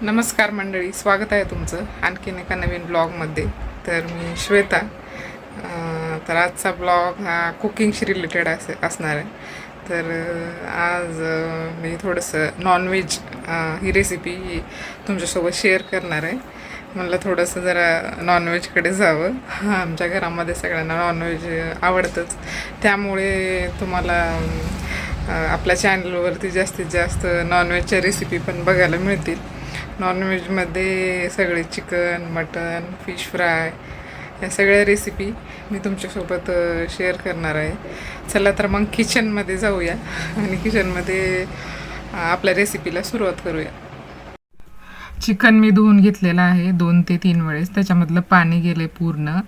नमस्कार मंडळी, स्वागत आहे तुमचं आणखीन एका नवीन ब्लॉगमध्ये. तर मी श्वेता. तर आजचा ब्लॉग हा कुकिंगशी रिलेटेड असणार आहे. तर आज मी थोडंसं नॉनव्हेज ही रेसिपी तुमच्यासोबत शेअर करणार आहे. म्हणलं थोडंसं जरा नॉनव्हेजकडे जावं. आमच्या घरामध्ये सगळ्यांना नॉनव्हेज आवडतंच, त्यामुळे तुम्हाला आपल्या चॅनलवरती जास्तीत जास्त नॉनव्हेजच्या रेसिपी पण बघायला मिळतील. नॉनव्हेजमध्ये सगळे चिकन, मटन, फिश फ्राय या सगळ्या रेसिपी मी तुमच्यासोबत शेअर करणार आहे. चला तर मग किचनमध्ये जाऊया आणि किचनमध्ये आपल्या रेसिपीला सुरुवात करूया. चिकन मी धुवून घेतलेलं आहे 2 ते 3 वेळेस. त्याच्यामधलं पाणी गेले पूर्ण.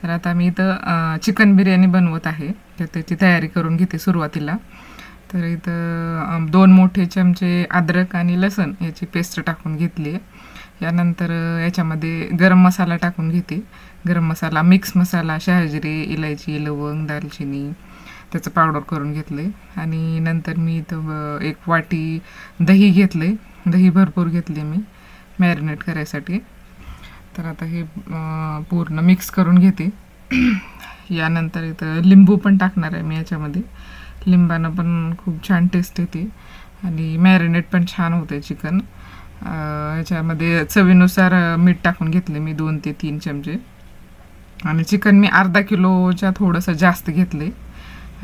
तर आता मी इथं चिकन बिर्याणी बनवत आहे, तर त्याची तयारी करून घेते सुरुवातीला. तर इथं 2 मोठे चमचे अद्रक आणि लसूण याची पेस्ट टाकून घेतली आहे. यानंतर याच्यामध्ये गरम मसाला टाकून घेते. गरम मसाला, मिक्स मसाला, शहाजिरी, इलायची, लवंग, दालचिनी त्याचं पावडर करून घेतले. आणि नंतर मी इथं 1 वाटी दही घेतले. दही भरपूर घेतले मी मॅरिनेट करायसाठी. तर आता हे पूर्ण मिक्स करून घेते. यानंतर इथं लिंबू पण टाकणार आहे मी याच्यामध्ये. लिंबानं पण खूप छान टेस्ट येते आणि मॅरिनेट पण छान होते चिकन. याच्यामध्ये चवीनुसार मीठ टाकून घेतले मी 2 ते 3 चमचे. आणि चिकन मी अर्धा किलोच्या थोडंसं जास्त घेतले.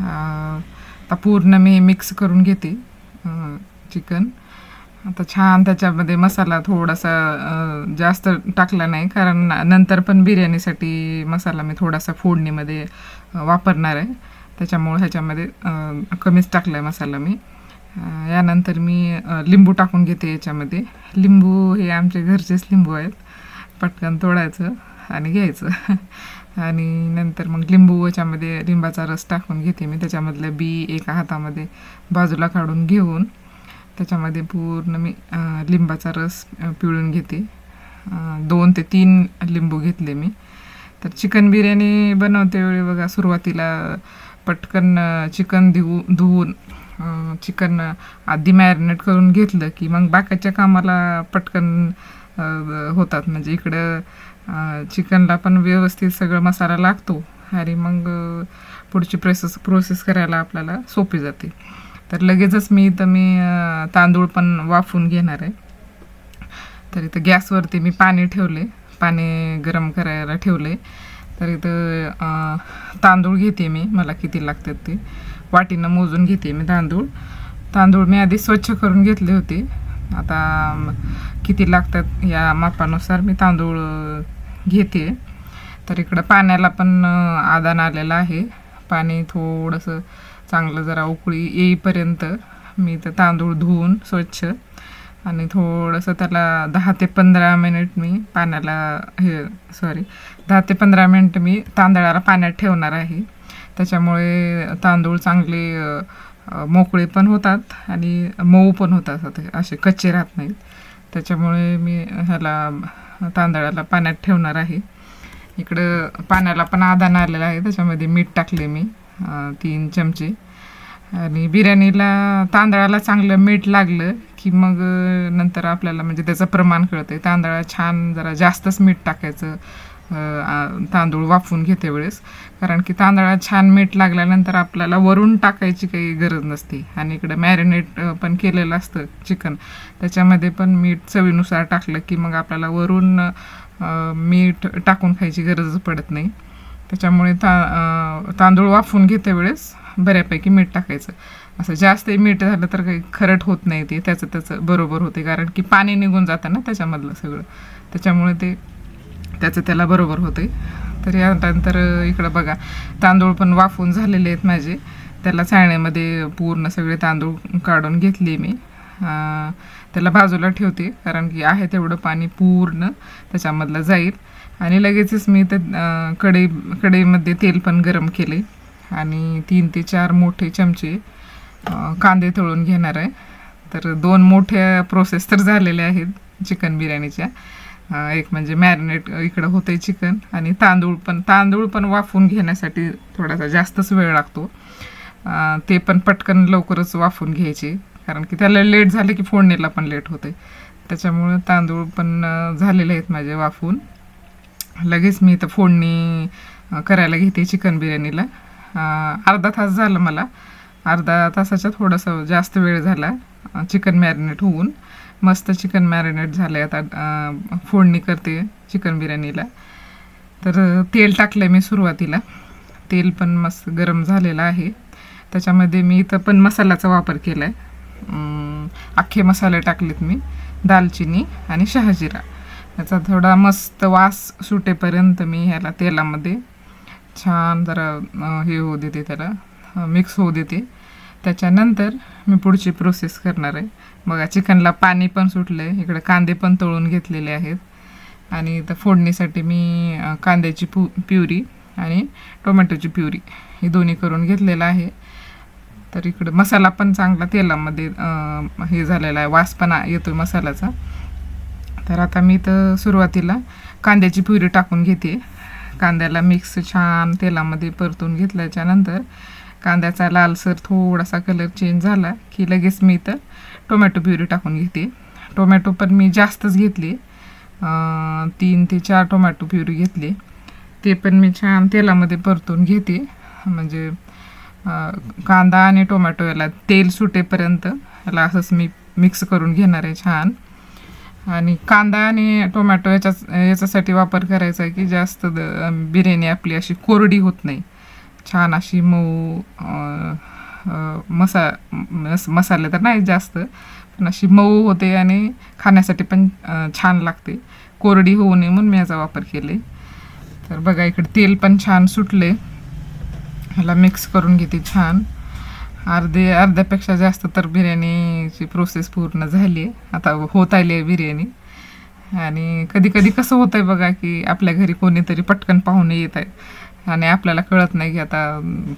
आता पूर्ण मी मिक्स करून घेते चिकन. आता छान त्याच्यामध्ये मसाला थोडासा जास्त टाकला नाही, कारण नंतर पण बिर्याणीसाठी मसाला मी थोडासा फोडणीमध्ये वापरणार आहे, त्याच्यामुळे ह्याच्यामध्ये कमीच टाकला आहे मसाला मी. यानंतर मी लिंबू टाकून घेते याच्यामध्ये. लिंबू हे आमचे घरचेच लिंबू आहेत, पटकन तोडायचं आणि घ्यायचं. आणि नंतर मग लिंबू याच्यामध्ये लिंबाचा रस टाकून घेते मी. त्याच्यामधलं बी एका हातामध्ये बाजूला काढून घेऊन त्याच्यामध्ये पूर्ण मी लिंबाचा रस पिळून घेते. 2 ते 3 लिंबू घेतले मी. तर चिकन बिर्याणी बनवते वेळी बघा, सुरुवातीला पटकन चिकन धुवून चिकन आधी मॅरिनेट करून घेतलं की मग बाकीच्या कामाला पटकन होतात. म्हणजे इकडं चिकनला पण व्यवस्थित सगळं मसाला लागतो आणि मग पुढची प्रोसेस करायला आपल्याला सोपी जाते. तर लगेचच मी तांदूळ पण वाफवून घेणार आहे. तर इथं गॅसवरती मी पाणी ठेवले, पाणी गरम करायला ठेवले. तर इथं तांदूळ घेते मी, मला किती लागतात ते वाटीनं मोजून घेते मी तांदूळ मी आधी स्वच्छ करून घेतले होते. आता किती लागतात या मापानुसार मी तांदूळ घेते. तर इकडं पाण्याला पण आदान आलेलं आहे. पाणी थोडंसं चांगलं जरा उकळी येईपर्यंत मी तर तांदूळ धुवून स्वच्छ आणि थोडंसं त्याला 10 ते 15 मिनिट मी 10 ते 15 मिनिट मी तांदळाला पाण्यात ठेवणार आहे. त्याच्यामुळे तांदूळ चांगले मोकळे पण होतात आणि मऊ पण होतात, असे कच्चे राहत नाहीत. त्याच्यामुळे मी तांदळाला पाण्यात ठेवणार आहे. इकडं पाण्याला पण आदान आलेलं आहे. त्याच्यामध्ये मीठ टाकले मी 3 चमचे. आणि बिर्याणीला तांदळाला चांगलं मीठ लागलं की मग नंतर आपल्याला म्हणजे त्याचं प्रमाण कळतं. तांदळाला छान जरा जास्तच मीठ टाकायचं तांदूळ वाफवून घेते वेळेस, कारण की तांदळाला छान मीठ लागल्यानंतर आपल्याला वरून टाकायची काही गरज नसते. आणि इकडं मॅरिनेट पण केलेलं असतं चिकन, त्याच्यामध्ये पण मीठ चवीनुसार टाकलं की मग आपल्याला वरून मीठ टाकून खायची गरज पडत नाही. त्याच्यामुळे तांदूळ वाफवून घेते वेळेस बऱ्यापैकी मीठ टाकायचं. असं जास्त मीठ झालं तर काही खरट होत नाही, ते त्याचं बरोबर होते, कारण की पाणी निघून जातं ना त्याच्यामधलं सगळं, त्याच्यामुळे ते त्याला बरोबर होते. तर यानंतर इकडं बघा तांदूळ पण वाफवून झालेले आहेत माझे. त्याला चाळणीमध्ये पूर्ण सगळे तांदूळ काढून घेतले मी. त्याला बाजूला ठेवते, कारण की आहे तेवढं पाणी पूर्ण त्याच्यामधलं जाईल. आणि लगेचच मी तर कढईमध्ये तेल पण गरम केले आणि 3 ते 4 मोठे चमचे कांदे तळून घेणार आहे. तर 2 मोठ्या प्रोसेस तर झालेल्या आहेत चिकन बिर्याणीच्या. एक म्हणजे मॅरिनेट इकडं होते चिकन, आणि तांदूळ पण वाफवून घेण्यासाठी थोडासा जास्तच वेळ लागतो. ते पण पटकन लवकरच वाफवून घ्यायचे, कारण की त्याला लेट झाले की फोडणीला पण लेट होते. त्याच्यामुळं तांदूळ पण झालेले आहेत माझे वाफून. लगेच मी इथं फोडणी करायला घेते चिकन बिर्याणीला. अर्धा तास झालं मला, अर्धा तासाच्या थोडंसं जास्त वेळ झाला चिकन मॅरिनेट होऊन. मस्त चिकन मॅरिनेट झालं आहे. आता फोडणी करते चिकन बिर्याणीला. तर तेल टाकलं मी सुरुवातीला. तेल पण मस्त गरम झालेलं आहे. त्याच्यामध्ये मी इथं पण मसाल्याचा वापर केला आहे. अख्खे मसाले टाकलेत मी, दालचिनी आणि शहाजिरा. याचा थोडा मस्त वास सुटेपर्यंत मी ह्याला तेलामध्ये छान जरा हे होऊ देते, त्याला मिक्स होऊ देते. त्याच्यानंतर मी पुढची प्रोसेस करणार आहे. बघा चिकनला पाणी पण सुटलं आहे. इकडे कांदे पण तळून घेतलेले आहेत. आणि इथं फोडणीसाठी मी कांद्याची प्युरी आणि टोमॅटोची प्युरी हे दोन्ही करून घेतलेलं आहे. तर इकडं मसाला पण चांगला तेलामध्ये हे झालेला आहे, वास पण येतो मसाल्याचा. तर आता मी तर सुरुवातीला कांद्याची प्युरी टाकून घेते. कांद्याला मिक्स छान तेलामध्ये परतून घेतल्याच्यानंतर कांद्याचा लालसर थोडासा कलर चेंज झाला की लगेच मी इथं टोमॅटो प्युरी टाकून घेते. टोमॅटो पण मी जास्तच घेतली, 3 ते 4 टोमॅटो प्युरी घेतली. ते पण मी छान तेलामध्ये परतून घेते. म्हणजे कांदा आणि टोमॅटो याला तेल सुटेपर्यंत याला असंच मी मिक्स करून घेणार आहे छान. आणि कांदा आणि टोमॅटो याच्यासाठी वापर करायचा आहे की जास्त बिर्याणी आपली अशी कोरडी होत नाही, छान अशी मऊ. मसाले तर नाही जास्त, पण अशी मऊ होते आणि खाण्यासाठी पण छान लागते. कोरडी होऊ नये म्हणून मी याचा वापर केले. तर बघा इकडे तेल पण छान सुटले. ह्याला मिक्स करून घेते छान. अर्ध्यापेक्षा जास्त तर बिर्याणीची प्रोसेस पूर्ण झाली आहे. आता होत आली आहे बिर्याणी. आणि कधी कधी कसं होतं आहे बघा की आपल्या घरी कोणीतरी पटकन पाहुणे येत आहेत आणि आपल्याला कळत नाही की आता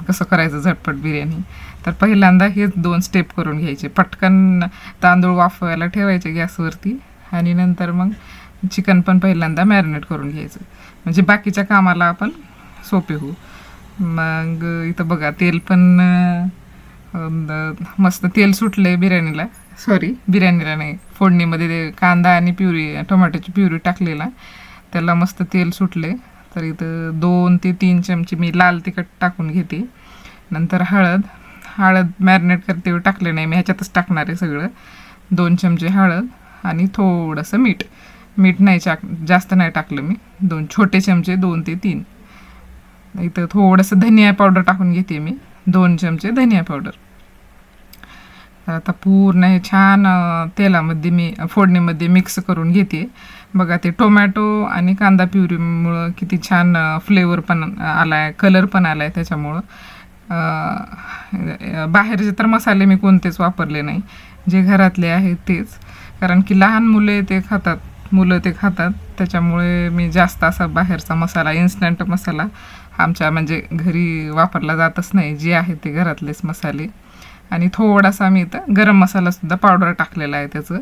कसं करायचं झटपट बिर्याणी. तर पहिल्यांदा हेच 2 स्टेप करून घ्यायचे. पटकन तांदूळ वाफवायला ठेवायचे गॅसवरती आणि नंतर मग चिकन पण पहिल्यांदा मॅरिनेट करून घ्यायचं, म्हणजे बाकीच्या कामाला आपण सोपे होऊ. मग इथं बघा तेल पण मस्त तेल सुटले बिर्याणीला नाही, फोडणीमध्ये ते कांदा आणि टोमॅटोची प्युरी टाकलेला, त्याला मस्त तेल सुटले. तर इथं 2 ते 3 चमचे मी लाल तिखट टाकून घेते. नंतर हळद मॅरिनेट करते वेळी टाकले नाही मी, ह्याच्यातच टाकणार आहे सगळं. 2 चमचे हळद आणि थोडंसं मीठ नाही जास्त नाही टाकलं मी, 2 छोटे चमचे 2 ते 3. इथं थोडंसं धनिया पावडर टाकून घेते मी, 2 चमचे धनिया पावडर. आता पूर्ण हे छान तेलामध्ये मी फोडणीमध्ये मिक्स करून घेते. बघा ते टोमॅटो आणि कांदा प्युरीमुळं किती छान फ्लेवर पण आला आहे, कलर पण आला आहे. त्याच्यामुळं बाहेरचे तर मसाले मी कोणतेच वापरले नाही, जे घरातले आहेत तेच. कारण की लहान मुलं ते खातात, त्याच्यामुळे मी जास्त असा बाहेरचा मसाला, इन्स्टंट मसाला आमच्या म्हणजे घरी वापरला जातच नाही. जे आहे ते घरातलेच मसाले. आणि थोडासा मी इथं गरम मसालासुद्धा पावडर टाकलेला आहे त्याचं,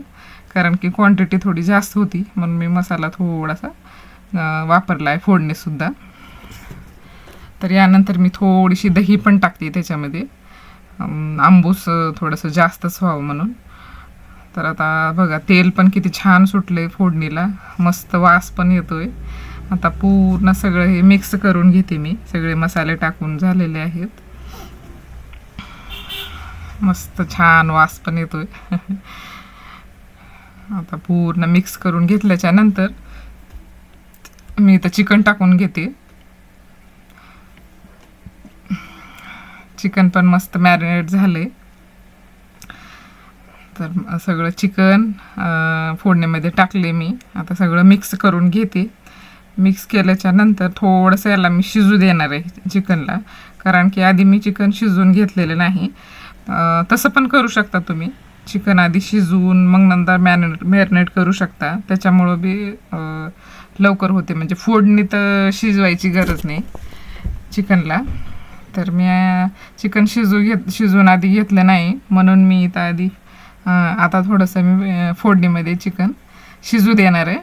कारण की क्वांटिटी थोडी जास्त होती म्हणून मी मसाला थोडासा वापरला आहे फोडणीसुद्धा. तर यानंतर मी थोडीशी दही पण टाकते त्याच्यामध्ये, आंबूस थोडंसं जास्तच व्हावं म्हणून. तर आता बघा तेल पण किती छान सुटले फोडणीला, मस्त वास पण येतोय. आता पूर्ण सगळं हे मिक्स करून घेते मी, सगळे मसाले टाकून झालेले आहेत. मस्त छान वास पण येतोय. आता पूर्ण मिक्स करून घेतल्याच्या नंतर मी इथं चिकन टाकून घेते. चिकन पण मस्त मॅरिनेट झाले. तर सगळं चिकन फोडणीमध्ये टाकले मी. आता सगळं मिक्स करून घेते. मिक्स केल्याच्या नंतर थोडंसं याला मी शिजू देणार आहे चिकनला, कारण की आधी मी चिकन शिजवून घेतलेलं नाही. तसं पण करू शकता तुम्ही, चिकन आधी शिजवून मग नंतर मॅरिनेट करू शकता. त्याच्यामुळं बी लवकर होते, म्हणजे फोडणी तर शिजवायची गरज नाही चिकनला. तर मी चिकन शिजवून आधी घेतलं नाही म्हणून मी इथं आधी आता थोडंसं मी फोडणीमध्ये चिकन शिजू देणार आहे.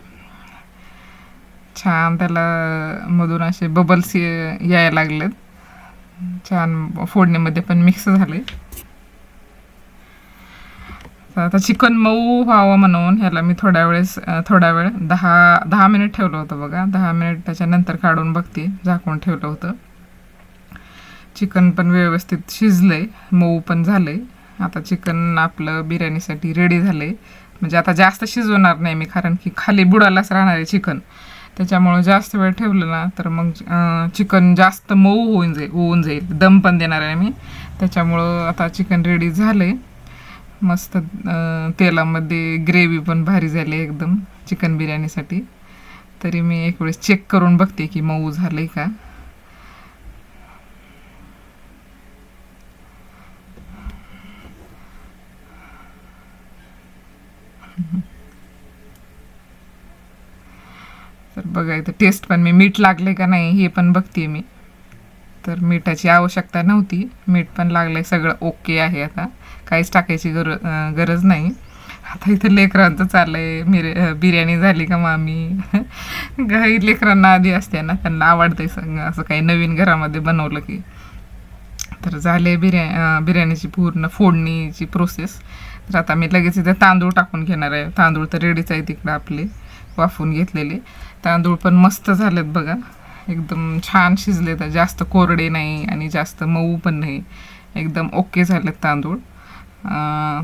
छान त्याला मधून असे बबल्स यायला लागलेत, छान फोडणीमध्ये पण मिक्स झाले. तर आता चिकन मऊ व्हावं म्हणून ह्याला मी थोड्या वेळ 10 मिनिट ठेवलं होतं बघा. 10 मिनिटाच्या नंतर काढून बघते, झाकून ठेवलं होतं. चिकन पण व्यवस्थित शिजलंय, मऊ पण झालंय. आता चिकन आपलं बिर्याणीसाठी रेडी झालंय. म्हणजे आता जास्त शिजवणार नाही मी, कारण की खाली बुडालाच राहणार आहे चिकन. त्याच्यामुळं जास्त वेळ ठेवलं ना तर मग चिकन जास्त मऊ होऊन जाईल. दम पण देणार आहे मी. त्याच्यामुळं आता चिकन रेडी झालंय. मस्त तेलामध्ये ग्रेव्ही पण भारी झाली एकदम चिकन बिर्याणीसाठी. तरी मी एक वेळेस चेक करून बघते की मऊ झालंय का. तर बघा इथं टेस्ट पण, मी मीठ लागले का नाही हे पण बघते मी. तर मिठाची आवश्यकता नव्हती, मीठ पण लागलंय, सगळं ओके आहे. आता काहीच टाकायची गरज नाही. आता इथं लेकरांचं चाललंय बिर्याणी झाली का मामी. काही लेकरांना आधी असते ना, त्यांना आवडतंय असं काही नवीन घरामध्ये बनवलं की. तर झाले बिर्याणीची पूर्ण फोडणीची प्रोसेस. तर आता मी लगेच इथे तांदूळ टाकून घेणार आहे. तांदूळ तर रेडीच आहे तिकडं आपले वाफून घेतलेले. तांदूळ पण मस्त झालेत बघा, एकदम छान शिजले. तर जास्त कोरडे नाही आणि जास्त मऊ पण नाही, एकदम ओके झालेत तांदूळ.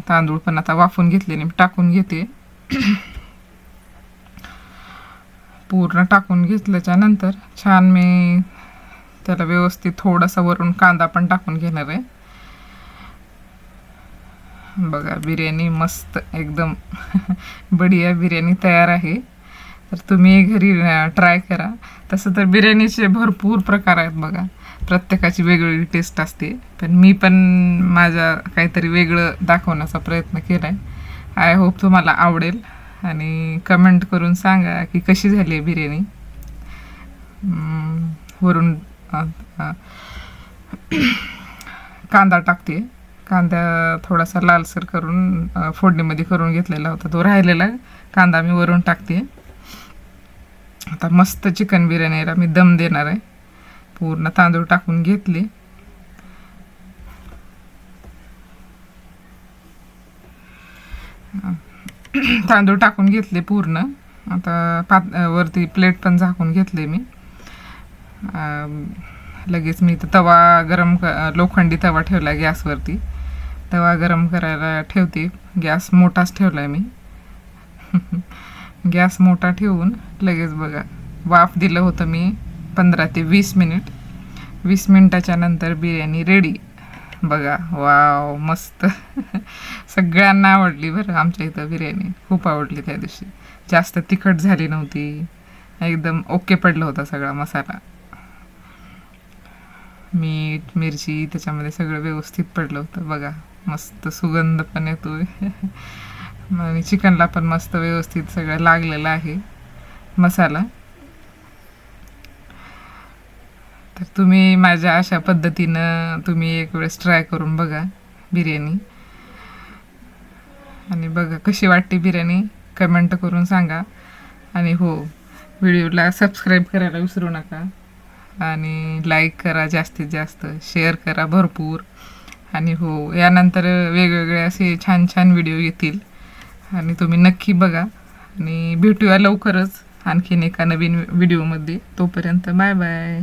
तांदूळ पण आता वाफून घेतलेले मी टाकून घेते. पूर्ण टाकून घेतल्याच्या नंतर छान मी त्याला व्यवस्थित थोडासा वरून कांदा पण टाकून घेणार आहे. बघा बिर्याणी मस्त एकदम बढिया बिर्याणी तयार आहे. तर तुम्ही घरी ट्राय करा. तसं तर बिर्याणीचे भरपूर प्रकार आहेत बघा, प्रत्येकाची वेगवेगळी टेस्ट असते. पण मी पण माझ्या काहीतरी वेगळं दाखवण्याचा प्रयत्न केला आहे. आय होप तुम्हाला आवडेल आणि कमेंट करून सांगा की कशी झाली आहे बिर्याणी. वरून कांदा टाकते. कांदा थोडासा लालसर करून फोडणीमध्ये करून घेतलेला होता, तो राहिलेला कांदा मी वरून टाकते. आता मस्त चिकन बिर्याणीला मी दम देणार आहे. पूर्ण तांदूळ टाकून घेतले. तांदूळ टाकून घेतले पूर्ण. आता वरती प्लेट पण झाकून घेतले मी. लगेच मी तवा लोखंडी तवा ठेवला गॅसवरती. तवा गरम करायला ठेवते. गॅस मोठाच ठेवला आहे मी. गॅस मोठा ठेवून लगेच बघा वाफ दिलं होतं मी 15 ते 20 मिनिट. 20 मिनिटाच्या नंतर बिर्याणी रेडी. बघा वाव मस्त. सगळ्यांना आवडली बरं आमच्या इथं बिर्याणी, खूप आवडली त्या दिवशी. जास्त तिखट झाली नव्हती, एकदम ओके पडलं होता सगळा मसाला. मीठ मिरची त्याच्यामध्ये सगळं व्यवस्थित पडलं होतं बघा. मस्त सुगंध पण येतोय आणि चिकनला पण मस्त व्यवस्थित सगळं लागलेलं आहे मसाला. तर तुम्ही माझ्या अशा पद्धतीनं तुम्ही एक वेळेस ट्राय करून बघा बिर्याणी. आणि बघा कशी वाटते बिर्याणी, कमेंट करून सांगा. आणि हो, व्हिडिओला सबस्क्राईब करायला विसरू नका. आणि लाईक करा, जास्तीत जास्त शेअर करा भरपूर. आणि हो, यानंतर वेगवेगळे असे छान छान व्हिडिओ येतील आणि तुम्ही नक्की बघा. आणि भेटूया लवकरच आणखीन एका नवीन व्हिडिओमध्ये. तोपर्यंत बाय बाय.